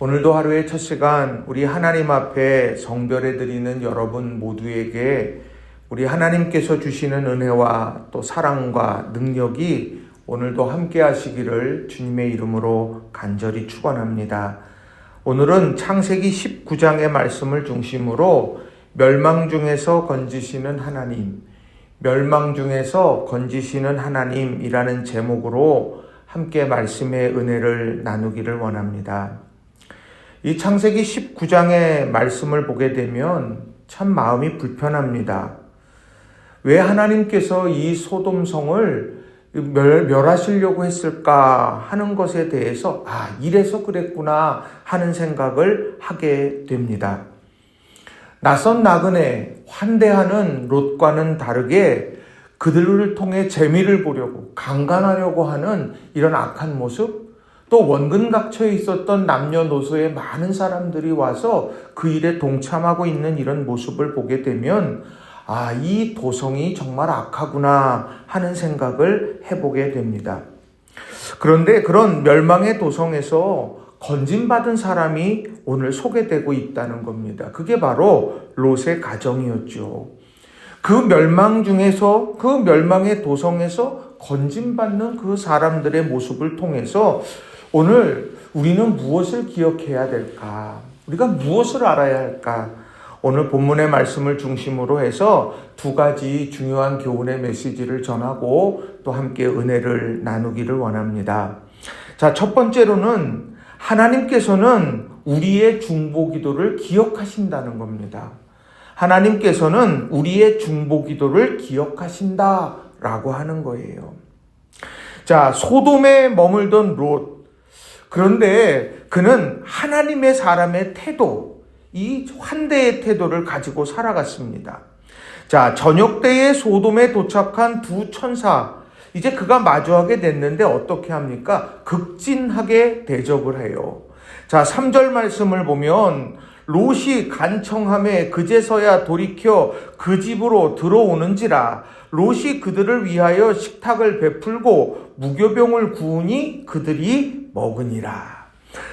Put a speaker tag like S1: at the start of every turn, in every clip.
S1: 오늘도 하루의 첫 시간 우리 하나님 앞에 성별해 드리는 여러분 모두에게 우리 하나님께서 주시는 은혜와 또 사랑과 능력이 오늘도 함께 하시기를 주님의 이름으로 간절히 축원합니다. 오늘은 창세기 19장의 말씀을 중심으로 멸망 중에서 건지시는 하나님, 멸망 중에서 건지시는 하나님이라는 제목으로 함께 말씀의 은혜를 나누기를 원합니다. 이 창세기 19장의 말씀을 보게 되면 참 마음이 불편합니다. 왜 하나님께서 이 소돔성을 멸하시려고 했을까 하는 것에 대해서 이래서 그랬구나 하는 생각을 하게 됩니다. 낯선 나그네, 환대하는 롯과는 다르게 그들을 통해 재미를 보려고 강간하려고 하는 이런 악한 모습, 또 원근 갇혀 있었던 남녀노소의 많은 사람들이 와서 그 일에 동참하고 있는 이런 모습을 보게 되면 이 도성이 정말 악하구나 하는 생각을 해보게 됩니다. 그런데 그런 멸망의 도성에서 건진받은 사람이 오늘 소개되고 있다는 겁니다. 그게 바로 롯의 가정이었죠. 그 멸망 중에서, 그 멸망의 도성에서 건진받는 그 사람들의 모습을 통해서 오늘 우리는 무엇을 기억해야 될까? 우리가 무엇을 알아야 할까? 오늘 본문의 말씀을 중심으로 해서 두 가지 중요한 교훈의 메시지를 전하고 또 함께 은혜를 나누기를 원합니다. 자, 첫 번째로는 하나님께서는 우리의 중보기도를 기억하신다는 겁니다. 하나님께서는 우리의 중보기도를 기억하신다라고 하는 거예요. 자, 소돔에 머물던 롯. 그런데 그는 하나님의 사람의 태도, 이 환대의 태도를 가지고 살아갔습니다. 자, 저녁 때에 소돔에 도착한 두 천사, 이제 그가 마주하게 됐는데 어떻게 합니까? 극진하게 대접을 해요. 자, 3절 말씀을 보면 롯이 간청함에 그제서야 돌이켜 그 집으로 들어오는지라 롯이 그들을 위하여 식탁을 베풀고 무교병을 구우니 그들이 먹으니라.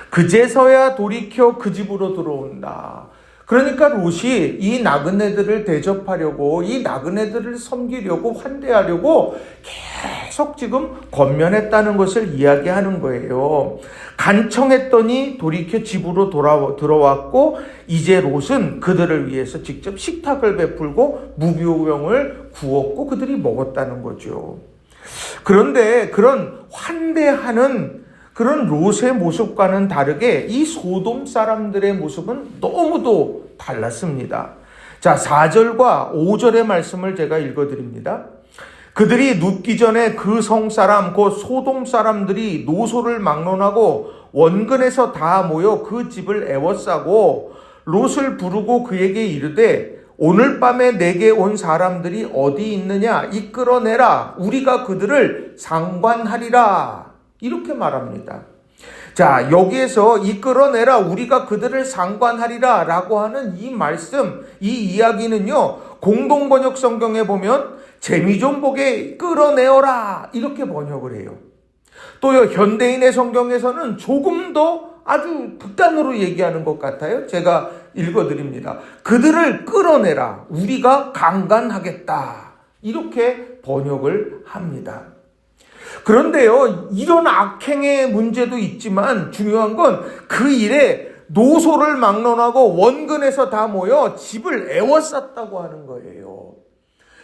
S1: 그제서야 돌이켜 그 집으로 들어온다. 그러니까 롯이 이 나그네들을 대접하려고, 이 나그네들을 섬기려고, 환대하려고 계속 지금 권면했다는 것을 이야기하는 거예요. 간청했더니 돌이켜 집으로 들어왔고, 이제 롯은 그들을 위해서 직접 식탁을 베풀고 무교병을 구웠고 그들이 먹었다는 거죠. 그런데 그런 환대하는 그런 롯의 모습과는 다르게 이 소돔 사람들의 모습은 너무도 달랐습니다. 자, 4절과 5절의 말씀을 제가 읽어드립니다. 그들이 눕기 전에 그 성 사람 곧 소돔 사람들이 노소를 막론하고 원근에서 다 모여 그 집을 애워싸고 롯을 부르고 그에게 이르되 오늘 밤에 내게 온 사람들이 어디 있느냐 이끌어내라 우리가 그들을 상관하리라 이렇게 말합니다. 자, 여기에서 이끌어내라 우리가 그들을 상관하리라 라고 하는 이 말씀, 이 이야기는요, 공동번역 성경에 보면 재미 좀 보게 끌어내어라 이렇게 번역을 해요. 또요, 현대인의 성경에서는 조금 더 아주 극단으로 얘기하는 것 같아요. 제가 읽어드립니다. 그들을 끌어내라 우리가 강간하겠다 이렇게 번역을 합니다. 그런데요, 이런 악행의 문제도 있지만 중요한 건 그 일에 노소를 막론하고 원근에서 다 모여 집을 애워쌌다고 하는 거예요.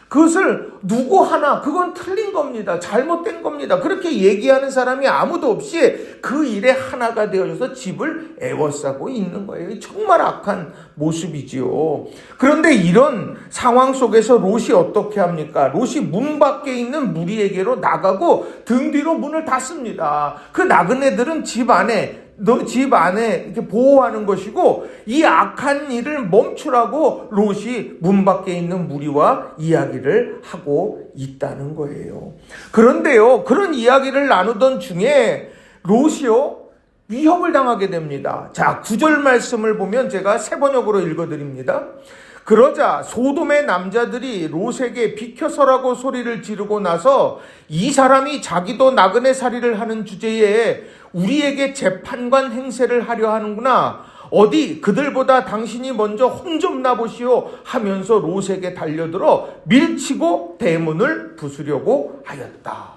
S1: 그것을 누구 하나, 그건 틀린 겁니다. 잘못된 겁니다. 그렇게 얘기하는 사람이 아무도 없이 그 일에 하나가 되어져서 집을 애워싸고 있는 거예요. 정말 악한 모습이지요. 그런데 이런 상황 속에서 롯이 어떻게 합니까? 롯이 문 밖에 있는 무리에게로 나가고 등 뒤로 문을 닫습니다. 그 나그네들은 집 안에 이렇게 보호하는 것이고 이 악한 일을 멈추라고 롯이 문 밖에 있는 무리와 이야기를 하고 있다는 거예요. 그런데요, 그런 이야기를 나누던 중에 롯이요, 위협을 당하게 됩니다. 자, 9절 말씀을 보면 제가 새 번역으로 읽어드립니다. 그러자 소돔의 남자들이 롯에게 비켜서라고 소리를 지르고 나서 이 사람이 자기도 나그네 살이를 하는 주제에 우리에게 재판관 행세를 하려 하는구나. 어디 그들보다 당신이 먼저 혼 좀 나보시오 하면서 롯에게 달려들어 밀치고 대문을 부수려고 하였다.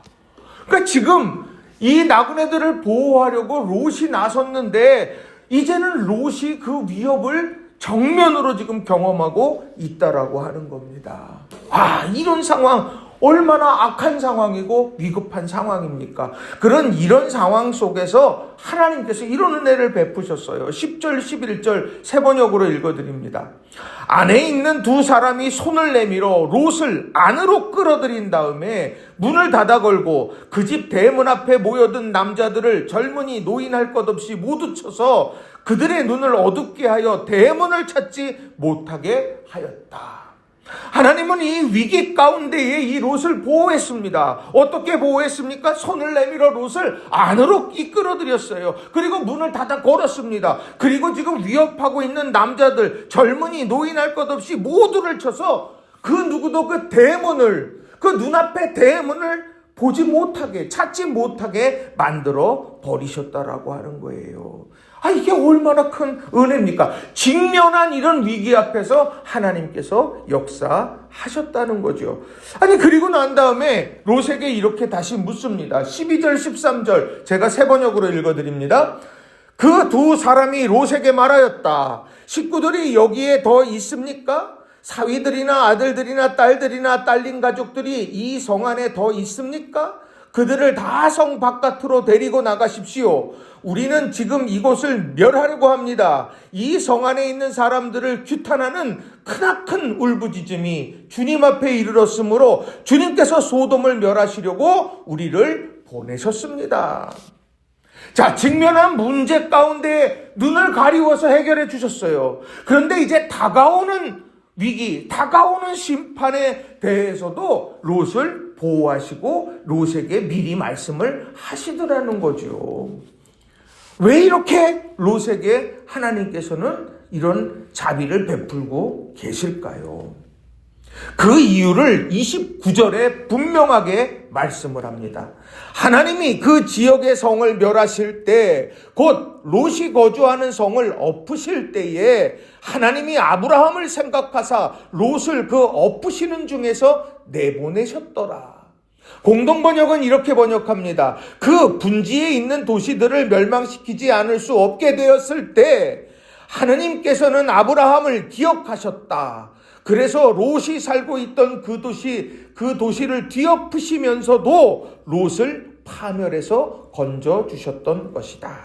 S1: 그러니까 지금 이 나그네들을 보호하려고 롯이 나섰는데 이제는 롯이 그 위협을 정면으로 지금 경험하고 있다라고 하는 겁니다. 이런 상황 얼마나 악한 상황이고 위급한 상황입니까? 이런 상황 속에서 하나님께서 이런 은혜를 베푸셨어요. 10절, 11절 세 번역으로 읽어드립니다. 안에 있는 두 사람이 손을 내밀어 롯을 안으로 끌어들인 다음에 문을 닫아 걸고 그 집 대문 앞에 모여든 남자들을 젊은이 노인할 것 없이 모두 쳐서 그들의 눈을 어둡게 하여 대문을 찾지 못하게 하였다. 하나님은 이 위기 가운데에 이 롯을 보호했습니다. 어떻게 보호했습니까? 손을 내밀어 롯을 안으로 이끌어들였어요. 그리고 문을 닫아 걸었습니다. 그리고 지금 위협하고 있는 남자들, 젊은이, 노인할 것 없이 모두를 쳐서 그 누구도 그 대문을, 그 눈앞에 대문을 보지 못하게, 찾지 못하게 만들어 버리셨다라고 하는 거예요. 이게 얼마나 큰 은혜입니까? 직면한 이런 위기 앞에서 하나님께서 역사하셨다는 거죠. 그리고 난 다음에 롯에게 이렇게 다시 묻습니다. 12절, 13절 제가 세 번역으로 읽어드립니다. 그 두 사람이 롯에게 말하였다. 식구들이 여기에 더 있습니까? 사위들이나 아들들이나 딸들이나 딸린 가족들이 이 성 안에 더 있습니까? 그들을 다 성 바깥으로 데리고 나가십시오. 우리는 지금 이곳을 멸하려고 합니다. 이 성 안에 있는 사람들을 규탄하는 크나큰 울부짖음이 주님 앞에 이르렀으므로 주님께서 소돔을 멸하시려고 우리를 보내셨습니다. 직면한 문제 가운데 눈을 가리워서 해결해 주셨어요. 그런데 이제 다가오는 위기, 다가오는 심판에 대해서도 롯을 보호하시고 롯에게 미리 말씀을 하시더라는 거죠. 왜 이렇게 롯에게 하나님께서는 이런 자비를 베풀고 계실까요? 그 이유를 29절에 분명하게 말씀을 합니다. 하나님이 그 지역의 성을 멸하실 때, 곧 롯이 거주하는 성을 엎으실 때에 하나님이 아브라함을 생각하사 롯을 그 엎으시는 중에서 내보내셨더라. 공동번역은 이렇게 번역합니다. 그 분지에 있는 도시들을 멸망시키지 않을 수 없게 되었을 때 하나님께서는 아브라함을 기억하셨다. 그래서 롯이 살고 있던 그 도시를 뒤엎으시면서도 롯을 파멸해서 건져주셨던 것이다.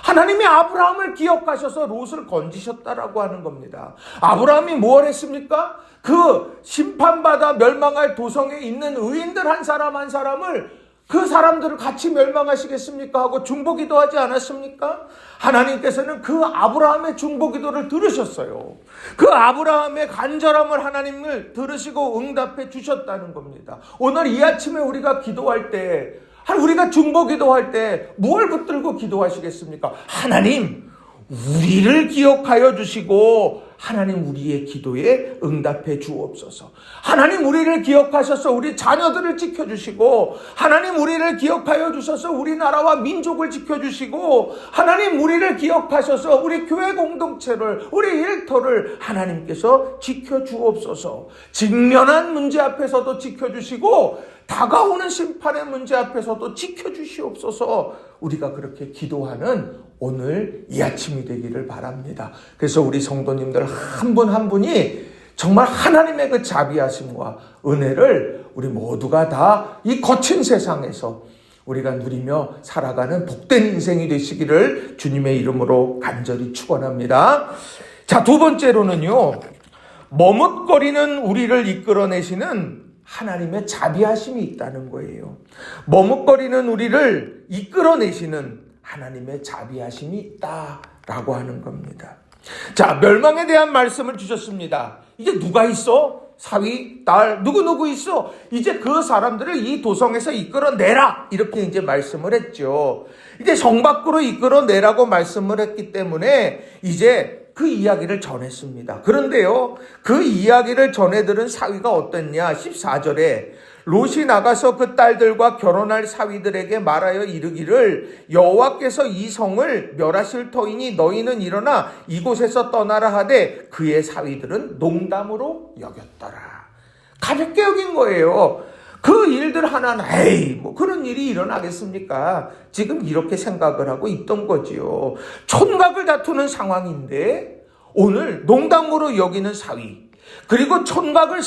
S1: 하나님이 아브라함을 기억하셔서 롯을 건지셨다라고 하는 겁니다. 아브라함이 뭘 했습니까? 그 심판받아 멸망할 도성에 있는 의인들 한 사람 한 사람을 그 사람들을 같이 멸망하시겠습니까? 하고 중보기도 하지 않았습니까? 하나님께서는 그 아브라함의 중보기도를 들으셨어요. 그 아브라함의 간절함을 하나님을 들으시고 응답해 주셨다는 겁니다. 오늘 이 아침에 우리가 기도할 때, 우리가 중보기도할 때 뭘 붙들고 기도하시겠습니까? 하나님, 우리를 기억하여 주시고 하나님 우리의 기도에 응답해 주옵소서. 하나님 우리를 기억하셔서 우리 자녀들을 지켜주시고, 하나님 우리를 기억하여 주셔서 우리나라와 민족을 지켜주시고, 하나님 우리를 기억하셔서 우리 교회 공동체를, 우리 일터를 하나님께서 지켜주옵소서. 직면한 문제 앞에서도 지켜주시고 다가오는 심판의 문제 앞에서도 지켜주시옵소서. 우리가 그렇게 기도하는 오늘 이 아침이 되기를 바랍니다. 그래서 우리 성도님들 한 분 한 분이 정말 하나님의 그 자비하심과 은혜를 우리 모두가 다 이 거친 세상에서 우리가 누리며 살아가는 복된 인생이 되시기를 주님의 이름으로 간절히 축원합니다. 두 번째로는요, 머뭇거리는 우리를 이끌어내시는 하나님의 자비하심이 있다는 거예요. 머뭇거리는 우리를 이끌어내시는 하나님의 자비하심이 있다라고 하는 겁니다. 멸망에 대한 말씀을 주셨습니다. 이제 누가 있어? 사위, 딸, 누구 있어? 이제 그 사람들을 이 도성에서 이끌어내라. 이렇게 이제 말씀을 했죠. 이제 성 밖으로 이끌어내라고 말씀을 했기 때문에 이제 그 이야기를 전했습니다. 그런데요, 그 이야기를 전해들은 사위가 어땠냐? 14절에 롯이 나가서 그 딸들과 결혼할 사위들에게 말하여 이르기를 여호와께서 이 성을 멸하실 터이니 너희는 일어나 이곳에서 떠나라 하되 그의 사위들은 농담으로 여겼더라. 가볍게 여긴 거예요. 그 일들 하나는 에이 뭐 그런 일이 일어나겠습니까? 지금 이렇게 생각을 하고 있던 거지요. 촌각을 다투는 상황인데 오늘 농담으로 여기는 사위, 그리고 촌각의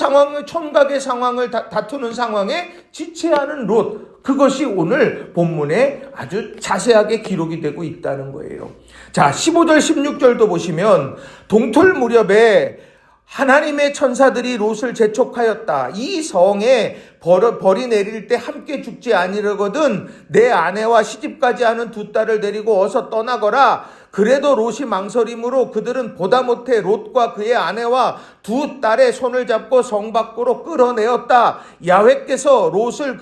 S1: 상황을 다투는 상황에 지체하는 롯, 그것이 오늘 본문에 아주 자세하게 기록이 되고 있다는 거예요. 자, 15절 16절도 보시면 동틀 무렵에 하나님의 천사들이 롯을 재촉하였다. 이 성에 벌이 내릴 때 함께 죽지 아니려거든 내 아내와 시집까지 하는 두 딸을 데리고 어서 떠나거라. 그래도 롯이 망설임으로 그들은 보다 못해 롯과 그의 아내와 두 딸의 손을 잡고 성 밖으로 끌어내었다. 야훼께서 롯을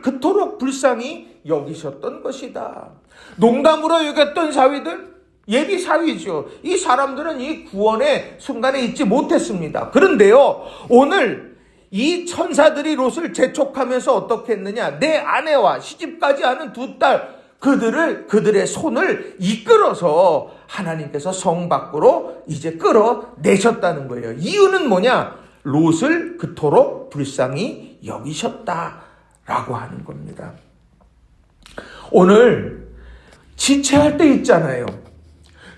S1: 그토록 불쌍히 여기셨던 것이다. 농담으로 여겼던 사위들, 예비 사위죠. 이 사람들은 이 구원의 순간에 있지 못했습니다. 그런데요, 오늘 이 천사들이 롯을 재촉하면서 어떻게 했느냐? 내 아내와 시집까지 하는 두 딸, 그들의 손을 이끌어서 하나님께서 성 밖으로 이제 끌어내셨다는 거예요. 이유는 뭐냐? 롯을 그토록 불쌍히 여기셨다라고 하는 겁니다. 오늘 지체할 때 있잖아요.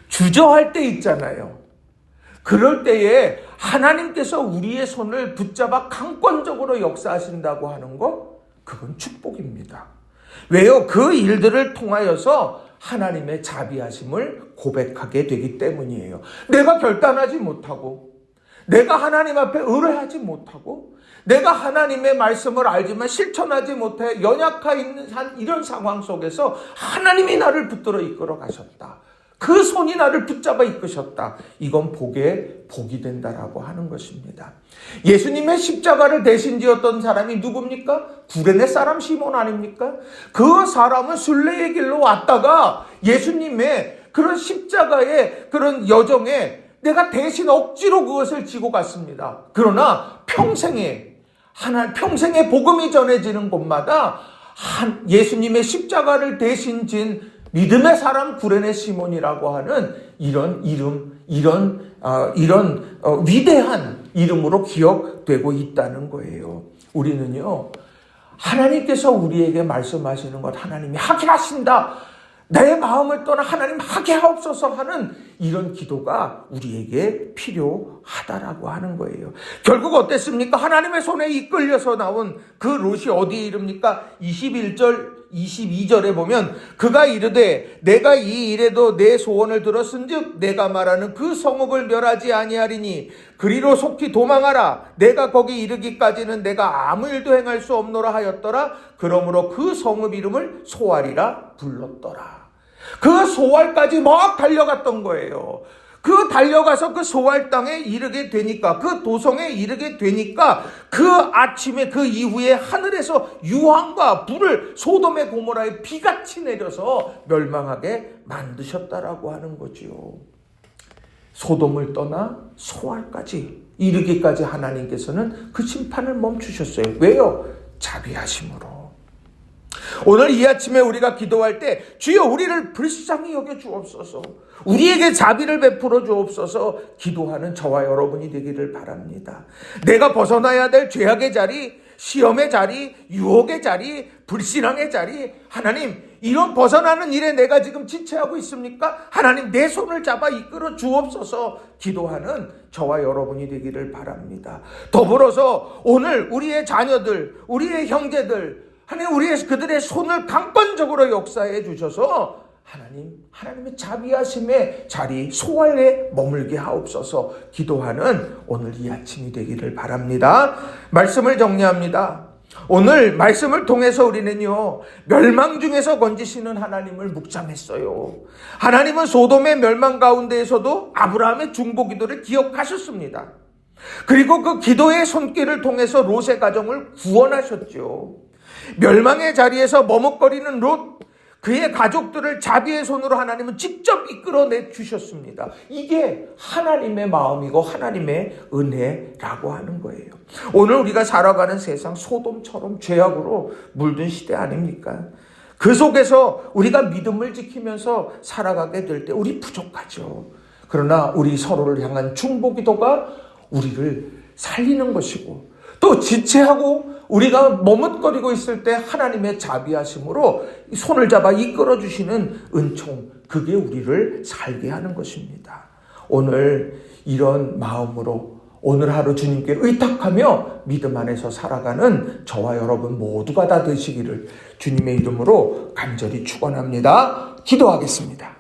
S1: 주저할 때 있잖아요. 그럴 때에 하나님께서 우리의 손을 붙잡아 강권적으로 역사하신다고 하는 거, 그건 축복입니다. 왜요? 그 일들을 통하여서 하나님의 자비하심을 고백하게 되기 때문이에요. 내가 결단하지 못하고, 내가 하나님 앞에 의뢰하지 못하고, 내가 하나님의 말씀을 알지만 실천하지 못해 연약하 있는 이런 상황 속에서 하나님이 나를 붙들어 이끌어 가셨다. 그 손이 나를 붙잡아 이끄셨다. 이건 복이 된다라고 하는 것입니다. 예수님의 십자가를 대신 지었던 사람이 누굽니까? 구레네 사람 시몬 아닙니까? 그 사람은 순례의 길로 왔다가 예수님의 그런 십자가의 그런 여정에 내가 대신 억지로 그것을 지고 갔습니다. 그러나 평생에 복음이 전해지는 곳마다 예수님의 십자가를 대신 진 믿음의 사람 구레네 시몬이라고 하는 이런 위대한 이름으로 기억되고 있다는 거예요. 우리는요, 하나님께서 우리에게 말씀하시는 것 하나님이 하게 하신다. 내 마음을 떠나 하나님 하게 하옵소서 하는 이런 기도가 우리에게 필요하다라고 하는 거예요. 결국 어땠습니까? 하나님의 손에 이끌려서 나온 그 롯이 어디에 이릅니까? 21절 22절에 보면 그가 이르되 내가 이 일에도 내 소원을 들었은즉 내가 말하는 그 성읍을 멸하지 아니하리니 그리로 속히 도망하라. 내가 거기 이르기까지는 내가 아무 일도 행할 수 없노라 하였더라. 그러므로 그 성읍 이름을 소알이라 불렀더라. 그 소알까지 막 달려갔던 거예요. 그 달려가서 그 소알 땅에 이르게 되니까, 그 도성에 이르게 되니까 그 아침에 그 이후에 하늘에서 유황과 불을 소돔의 고모라에 비같이 내려서 멸망하게 만드셨다라고 하는 거지요. 소돔을 떠나 소알까지 이르기까지 하나님께서는 그 심판을 멈추셨어요. 왜요? 자비하심으로. 오늘 이 아침에 우리가 기도할 때 주여 우리를 불쌍히 여겨 주옵소서, 우리에게 자비를 베풀어 주옵소서 기도하는 저와 여러분이 되기를 바랍니다. 내가 벗어나야 될 죄악의 자리, 시험의 자리, 유혹의 자리, 불신앙의 자리, 하나님 이런 벗어나는 일에 내가 지금 지체하고 있습니까? 하나님 내 손을 잡아 이끌어 주옵소서 기도하는 저와 여러분이 되기를 바랍니다. 더불어서 오늘 우리의 자녀들, 우리의 형제들, 하나님 그들의 손을 강권적으로 역사해 주셔서 하나님의 자비하심의 자리 소알에 머물게 하옵소서 기도하는 오늘 이 아침이 되기를 바랍니다. 말씀을 정리합니다. 오늘 말씀을 통해서 우리는요, 멸망 중에서 건지시는 하나님을 묵상했어요. 하나님은 소돔의 멸망 가운데에서도 아브라함의 중보 기도를 기억하셨습니다. 그리고 그 기도의 손길을 통해서 롯의 가정을 구원하셨죠. 멸망의 자리에서 머뭇거리는 롯, 그의 가족들을 자비의 손으로 하나님은 직접 이끌어내 주셨습니다. 이게 하나님의 마음이고 하나님의 은혜라고 하는 거예요. 오늘 우리가 살아가는 세상 소돔처럼 죄악으로 물든 시대 아닙니까? 그 속에서 우리가 믿음을 지키면서 살아가게 될 때 우리 부족하죠. 그러나 우리 서로를 향한 중보기도가 우리를 살리는 것이고, 또 지체하고 우리가 머뭇거리고 있을 때 하나님의 자비하심으로 손을 잡아 이끌어 주시는 은총, 그게 우리를 살게 하는 것입니다. 오늘 이런 마음으로 오늘 하루 주님께 의탁하며 믿음 안에서 살아가는 저와 여러분 모두가 다 되시기를 주님의 이름으로 간절히 축원합니다. 기도하겠습니다.